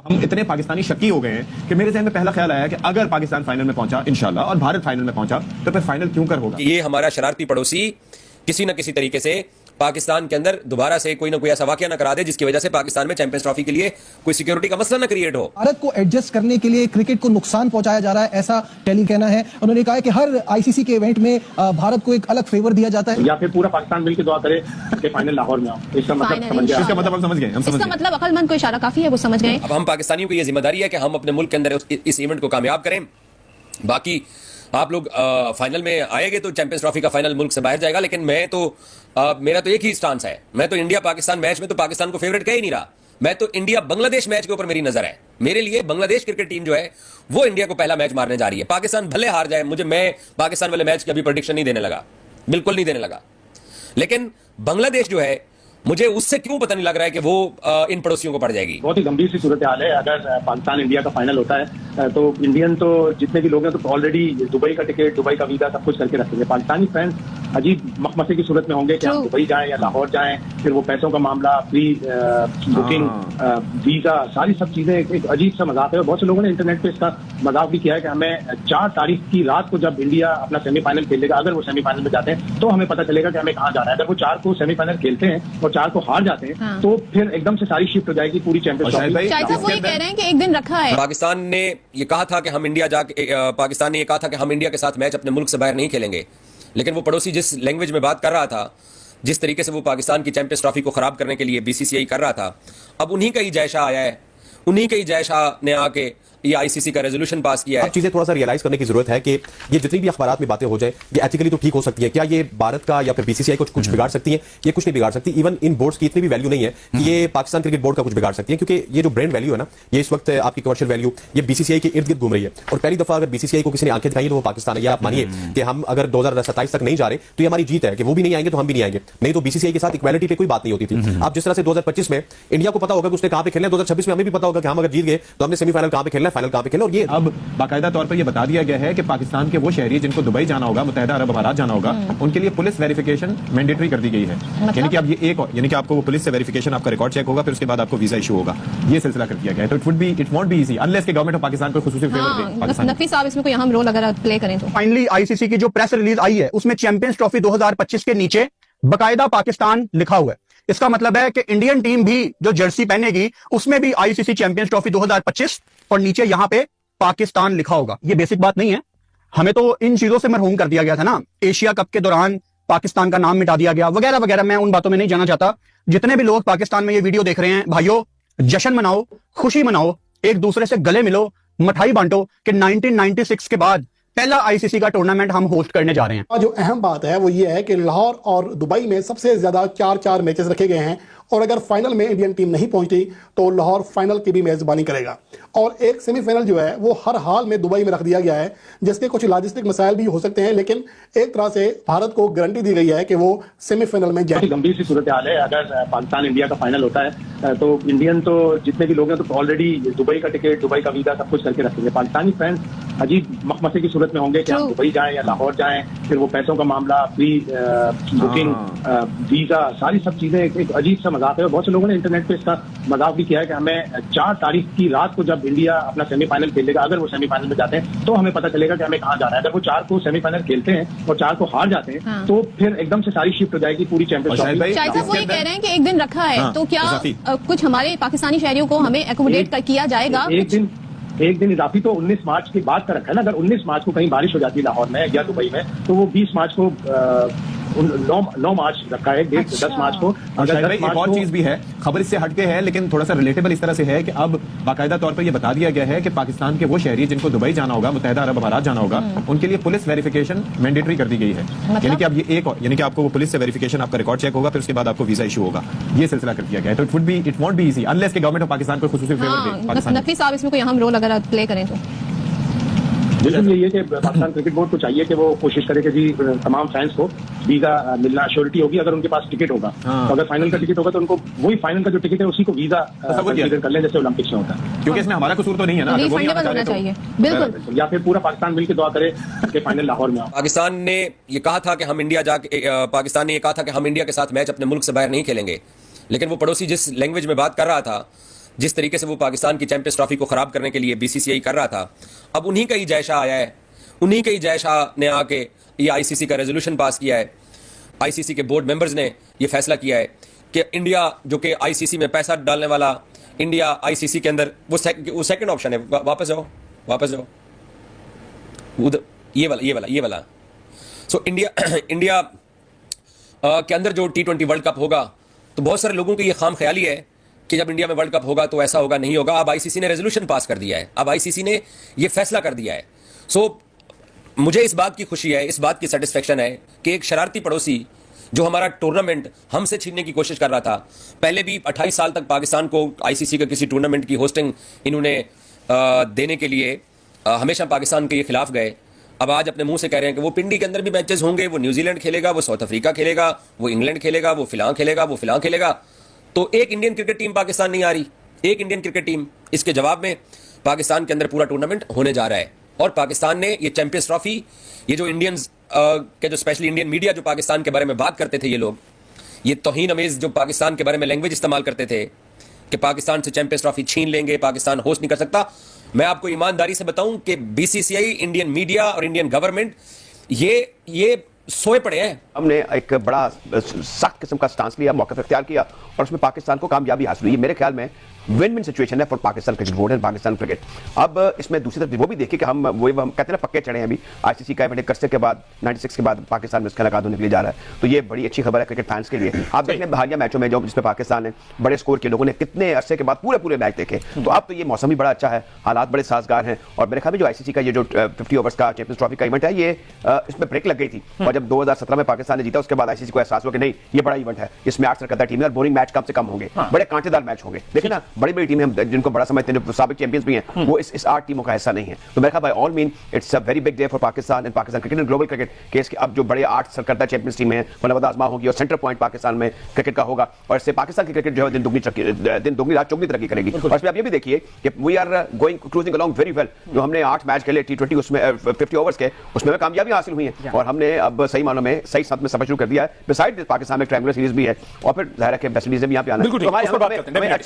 हम इतने पाकिस्तानी शक्की हो गए हैं कि मेरे ज़हन में पहला ख्याल आया कि अगर पाकिस्तान फाइनल में पहुंचा इंशाल्लाह और भारत फाइनल में पहुंचा तो फिर फाइनल क्यों कर होगा। ये हमारा शरारती पड़ोसी किसी न किसी तरीके से पाकिस्तान के अंदर दोबारा से कोई ना कोई ऐसा वाकया ना करा दे जिसकी वजह से पाकिस्तान में चैंपियंस ट्रॉफी के लिए कोई सिक्योरिटी का मसला ना क्रिएट हो। भारत को एडजस्ट करने के लिए क्रिकेट को नुकसान पहुंचाया जा रहा है, ऐसा टेली कहना है। उन्होंने कहा है कि हर आईसीसी के इवेंट में भारत को एक अलग फेवर दिया जाता है। या फिर पूरा पाकिस्तान मिलकर दुआ करे कि फाइनल लाहौर में हो। इसका मतलब समझ गए? इसका मतलब हम समझ गए। इसका मतलब अक्लमंद को इशारा काफी है, वो समझ गए। अब हम पाकिस्तानियों की ये जिम्मेदारी है कि हम अपने मुल्क के अंदर इस इवेंट को कामयाब करें। बाकी आप लोग फाइनल में आएंगे तो चैंपियंस ट्रॉफी का फाइनल मुल्क से बाहर जाएगा, लेकिन मैं तो मेरा तो एक ही स्टांस है। मैं तो इंडिया पाकिस्तान मैच में तो पाकिस्तान को फेवरेट कह ही नहीं रहा। मैं तो इंडिया बांग्लादेश मैच के ऊपर मेरी नजर है। मेरे लिए बांग्लादेश क्रिकेट टीम जो है वो इंडिया को पहला मैच मारने जा रही है। पाकिस्तान भले हार जाए, मैं पाकिस्तान वाले मैच की अभी प्रेडिक्शन नहीं देने लगा, बिल्कुल नहीं देने लगा। लेकिन बांग्लादेश जो है मुझे उससे क्यों पता नहीं लग रहा है कि वो इन पड़ोसियों को पड़ जाएगी। बहुत ही गंभीर सी सूरत हाल है। अगर पाकिस्तान इंडिया का फाइनल होता है तो इंडियन तो जितने भी लोग हैं तो ऑलरेडी दुबई का टिकट, दुबई का वीजा सब कुछ करके रखेंगे। पाकिस्तानी फैंस अजीब मखमसे की सूरत में होंगे कि हम दुबई जाएं या लाहौर जाएं, फिर वो पैसों का मामला, फ्री बुकिंग, वीजा, सारी सब चीजें एक अजीब सा मजाक है। और बहुत से लोगों ने इंटरनेट पे इसका मजाक भी किया है कि हमें 4 तारीख की रात को जब इंडिया अपना सेमीफाइनल खेलेगा, अगर वो सेमीफाइनल में जाते हैं तो हमें पता चलेगा कि हमें कहाँ जाना है। अगर वो 4 को सेमीफाइनल खेलते हैं और 4 को हार जाते हैं तो फिर एकदम से सारी शिफ्ट हो जाएगी पूरी चैंपियंस ट्रॉफी। वो ये कह रहे हैं कि एक दिन रखा है। पाकिस्तान ने ये कहा था कि हम इंडिया जाके पाकिस्तान ने ये कहा था कि हम इंडिया के साथ मैच अपने मुल्क से बाहर नहीं खेलेंगे, लेकिन वो पड़ोसी जिस लैंग्वेज में बात कर रहा था, जिस तरीके से वो पाकिस्तान की चैंपियंस ट्रॉफी को खराब करने के लिए बीसीसीआई कर रहा था, अब उन्हीं का ही जयशाह आया है। उन्हीं के ही जयशाह ने आके ये आईसीसी का रेजोल्यूशन पास किया है। चीजें थोड़ा सा रियलाइज करने की जरूरत है कि ये जितनी भी अखबारात में बातें हो जाए ये एथिकली तो ठीक हो सकती है। क्या ये भारत का या फिर बीसीसीआई को कुछ बिगाड़ सकती है? ये कुछ नहीं बिगाड़ सकती। इवन इन बोर्ड्स की इतनी भी वैल्यू नहीं है कि ये पाकिस्तान क्रिकेट बोर्ड का कुछ बिगाड़ सकती है, क्योंकि ये जो ब्रांड वैल्यू है ना, ये इस वक्त आपकी कमर्शियल वैल्यू ये बीसीसीआई के इर्द गिर्द घूम रही है। और पहली दफा अगर बीसीसीआई को किसी ने आंखें दिखाई तो वो पाकिस्तान है। या आप मानिए कि हम अगर 2027 तक नहीं जा रहे तो ये हमारी जीत है कि वो भी नहीं आएंगे तो हम भी नहीं आएंगे। नहीं तो बीसीसीआई के साथ इक्वालिटी पे कोई बात नहीं होती थी। अब जिस तरह से 2025 में इंडिया को पता होगा कि उसने कहां पे खेलना है, 2026 में हमें भी पता होगा कि हम अगर जीत गए तो हमने सेमीफाइनल कहां पे खेलना है, फाइनल कहां पे खेलना है। और ये अब बाकायदा तौर पर यह बता दिया गया है कि पाकिस्तान के वो शहरी जिनको दुबई जाना होगा, मुत्तहिदा अरब अमारात जाना होगा, उनके लिए पुलिस वेरिफिकेशन मैंडेटरी कर दी गई है। यानी कि अब ये यानी कि आपको वो पुलिस से वेरिफिकेशन, आपका रिकॉर्ड चेक होगा, फिर उसके बाद आपको वीजा इशू होगा। ये सिलसिला कर दिया गया है। तो it won't be easy unless के गवर्नमेंट ऑफ पाकिस्तान को खुसूसी फेवर दे। पाकिस्तान नकवी साहब इसमें कोई अहम रोल अगर प्ले करें तो। फाइनली आईसीसी की जो प्रेस रिलीज आई है उसमें चैंपियंस ट्रॉफी 2025 के नीचे बकायदा पाकिस्तान लिखा हुआ है। इसका मतलब है कि इंडियन टीम भी जो जर्सी पहनेगी उसमें भी आईसीसी चैंपियंस ट्रॉफी 2025 और नीचे यहां पे पाकिस्तान लिखा होगा। ये बेसिक बात नहीं है, हमें तो इन चीजों से मरहूम कर दिया गया था ना। एशिया कप के दौरान पाकिस्तान का नाम मिटा दिया गया वगैरह वगैरह। मैं उन बातों में नहीं जाना चाहता। जितने भी लोग पाकिस्तान में ये वीडियो देख रहे हैं, भाइयों जश्न मनाओ, खुशी मनाओ, एक दूसरे से गले मिलो, मिठाई बांटो कि 1996 के बाद पहला आईसीसी का टूर्नामेंट हम होस्ट करने जा रहे हैं। जो अहम बात है वो ये है कि लाहौर और दुबई में सबसे ज्यादा 4 मैचेस रखे गए हैं और अगर फाइनल में इंडियन टीम नहीं पहुंची तो लाहौर फाइनल की भी मेजबानी करेगा। और एक सेमीफाइनल जो है वो हर हाल में दुबई में रख दिया गया है, जिसके कुछ लॉजिस्टिक मसाइल भी हो सकते हैं, लेकिन एक तरह से भारत को गारंटी दी गई है कि वो सेमीफाइनल में जाए। गंभीर सी सूरत हाल है। अगर पाकिस्तान इंडिया का फाइनल होता है तो इंडियन तो जितने भी लोग हैं तो ऑलरेडी दुबई का टिकट, दुबई का वीजा सब कुछ करके रखेंगे। पाकिस्तानी फैंस अजीब मखमसे की सूरत में होंगे कि हम दुबई जाएं या लाहौर जाएं, फिर वो पैसों का मामला, फ्री बुकिंग, वीजा, सारी सब चीजें एक अजीब सा मजाक है। और बहुत से लोगों ने इंटरनेट पे इसका मजाक भी किया है कि हमें 4 तारीख की रात को जब इंडिया अपना सेमीफाइनल खेलेगा, अगर वो सेमीफाइनल में जाते हैं तो हमें पता चलेगा कि हमें कहाँ जाना है। अगर वो 4 को सेमीफाइनल खेलते हैं और 4 को हार जाते हैं तो फिर एकदम से सारी शिफ्ट हो जाएगी पूरी चैंपियंस ट्रॉफी। शायद साहब वो ये कह रहे हैं कि एक दिन रखा है तो क्या कुछ हमारे पाकिस्तानी शहरियों को हमें एकोमोडेट किया जाएगा? एक दिन इजाफी तो 19 मार्च के बाद का रखा है ना। अगर 19 मार्च को कहीं बारिश हो जाती है लाहौर में या दुबई में तो वो 20 मार्च को 9 मार्च रखा है, 10 मार्च को। एक और चीज भी है, खबर इससे हटके है लेकिन थोड़ा सा रिलेटेबल इस तरह से है कि अब बाकायदा तौर पर यह बता दिया गया है कि पाकिस्तान के वो शहरी जिनको दुबई जाना होगा, मुत्तहिदा अरब अमारात जाना होगा, उनके लिए पुलिस वेरिफिकेशन मैंडेटरी कर दी गई है। यानी कि अब ये यानी कि आपको वो पुलिस से वेरिफिकेशन, आपका रिकॉर्ड चेक होगा, फिर उसके बाद आपको वीजा इशू होगा। ये सिलसिला कर दिया गया है। तो it won't be easy unless के गवर्नमेंट ऑफ पाकिस्तान को खुसूसी फेवर दे। नकवी साहब इसमें कोई अहम रोल अगर प्ले करें तो। बिल्कुल यही है कि पाकिस्तान क्रिकेट बोर्ड को चाहिए कि वो कोशिश करे कि जी तमाम फैंस को वीजा मिलना श्योरिटी होगी अगर उनके पास टिकट होगा। तो अगर फाइनल का टिकट होगा तो उनको वही फाइनल का जो टिकट है उसी को वीजा कर लें जैसे ओलंपिक्स में होता है, क्योंकि इसमें हमारा कसूर तो नहीं है ना। होना चाहिए बिल्कुल। या फिर पूरा पाकिस्तान मिलकर दुआ करे कि फाइनल लाहौर में हो। पाकिस्तान ने ये कहा था कि हम इंडिया जाके पाकिस्तान ने ये कहा था कि हम इंडिया के साथ मैच अपने मुल्क से बाहर नहीं खेलेंगे, लेकिन वो पड़ोसी जिस लैंग्वेज में बात कर रहा था, जिस तरीके से वो पाकिस्तान की चैंपियंस ट्रॉफी को खराब करने के लिए बीसीसीआई कर रहा था, अब उन्हीं का ही जय शाह आया है, उन्हीं के ही जय शाह ने आके ये आईसीसी का रेजोल्यूशन पास किया है। आईसीसी के बोर्ड मेंबर्स ने ये फैसला किया है कि इंडिया जो कि आईसीसी में पैसा डालने वाला, इंडिया आईसीसी के अंदर वो सेकंड ऑप्शन है। वापस जाओ उधर, ये वाला। सो इंडिया के अंदर जो T20 वर्ल्ड कप होगा, तो बहुत सारे लोगों की ये खाम ख्याली है कि जब इंडिया में वर्ल्ड कप होगा तो ऐसा होगा, नहीं होगा। अब आईसीसी ने रेजोल्यूशन पास कर दिया है, अब आईसीसी ने ये फैसला कर दिया है। सो मुझे इस बात की खुशी है, इस बात की सेटिस्फेक्शन है कि एक शरारती पड़ोसी जो हमारा टूर्नामेंट हमसे छीनने की कोशिश कर रहा था, पहले भी 28 साल तक पाकिस्तान को आईसीसी के किसी टूर्नामेंट की होस्टिंग इन्होंने देने के लिए हमेशा पाकिस्तान के खिलाफ गए। अब आज अपने मुंह से कह रहे हैं कि वो पिंडी के अंदर भी मैचेस होंगे, वो न्यूजीलैंड खेलेगा, वो साउथ अफ्रीका खेलेगा, वो इंग्लैंड खेलेगा, वो फिलां खेलेगा। तो एक इंडियन क्रिकेट टीम पाकिस्तान नहीं आ रही, एक इंडियन क्रिकेट टीम। इसके जवाब में पाकिस्तान के अंदर पूरा टूर्नामेंट होने जा रहा है और पाकिस्तान ने ये चैंपियंस ट्रॉफी, ये जो इंडियंस के जो स्पेशली इंडियन मीडिया जो पाकिस्तान के बारे में बात करते थे, ये लोग ये तौहीन अमेज जो पाकिस्तान के बारे में लैंग्वेज इस्तेमाल करते थे कि पाकिस्तान से चैंपियंस ट्रॉफी छीन लेंगे, पाकिस्तान होस्ट नहीं कर सकता। मैं आपको ईमानदारी से बताऊं कि बीसीसीआई, इंडियन मीडिया और इंडियन गवर्नमेंट ये सोए पड़े हैं। हमने एक बड़ा सख्त किस्म का स्टांस लिया, मौका इख्तियार किया और उसमें पाकिस्तान को कामयाबी हासिल हुई। मेरे ख्याल में विन विन सिचुएशन है for Pakistan cricket board and Pakistan cricket. अब इसमें दूसरी तरफ वो भी देखिए कि हम कहते हैं ना पक्के चढ़े हैं अभी। आईसीसी का इवेंट करने के बाद 96 के बाद पाकिस्तान में इसका इनेकाद होने के लिए जा रहा है, तो ये बड़ी अच्छी खबर है क्रिकेट फैंस के लिए। आप देख लें हालिया मैचों में जो जिसमें पाकिस्तान ने बड़े स्कोर किए, लोगों ने कितने अरसे के बाद पूरे मैच देखे, तो अब तो ये मौसम भी बड़ा अच्छा है, हालात बड़े साजगार हैं। और मेरे ख्याल में जो आईसीसी का ये जो 50 ओवर्स का चैंपियंस ट्रॉफी का इवेंट है, ये इसमें ब्रेक लग गई थी और जब 2017 में पाकिस्तान ने जीता उसके बाद आईसीसी को एहसास हुआ कि नहीं, ये बड़ा इवेंट है, इसमें 8 सरकता टीमें और बोरिंग मैच कम से कम होंगे, बड़े कांटेदार मैच होंगे। देखिए ना, बड़ी बड़ी टीमें हम जिनको बड़ा समझते हैं, जो साबिक चैंपियंस भी हैं, वो इस 8 टीमों का हिस्सा नहीं है। तो मेरे ख्याल by all mean it's a very big day for Pakistan and Pakistan cricket and global cricket केस के अब जो बड़े 8 सरकता चैंपियंस टीमें हैं वो नवादा आजमा होगी और सेंटर पॉइंट पाकिस्तान में क्रिकेट का होगा और इससे पाकिस्तान की क्रिकेट जो है दिन दुगनी रात चौगनी तरक्की करेगी। और इसमें आप ये भी देखिए कि we are going cruising along very well. जो हमने 8 मैच खेले T20 उसमें 50 ओवर्स के, उसमें कामयाबी हासिल हुई है और हमने अब सही मानों में सही साथ में सफर शुरू कर दिया है। बिसाइड पाकिस्तान में ट्रायंगुलर सीरीज भी है और फिर जाहिर है कि वेस्ट इंडीज ने भी यहाँ पे आना है।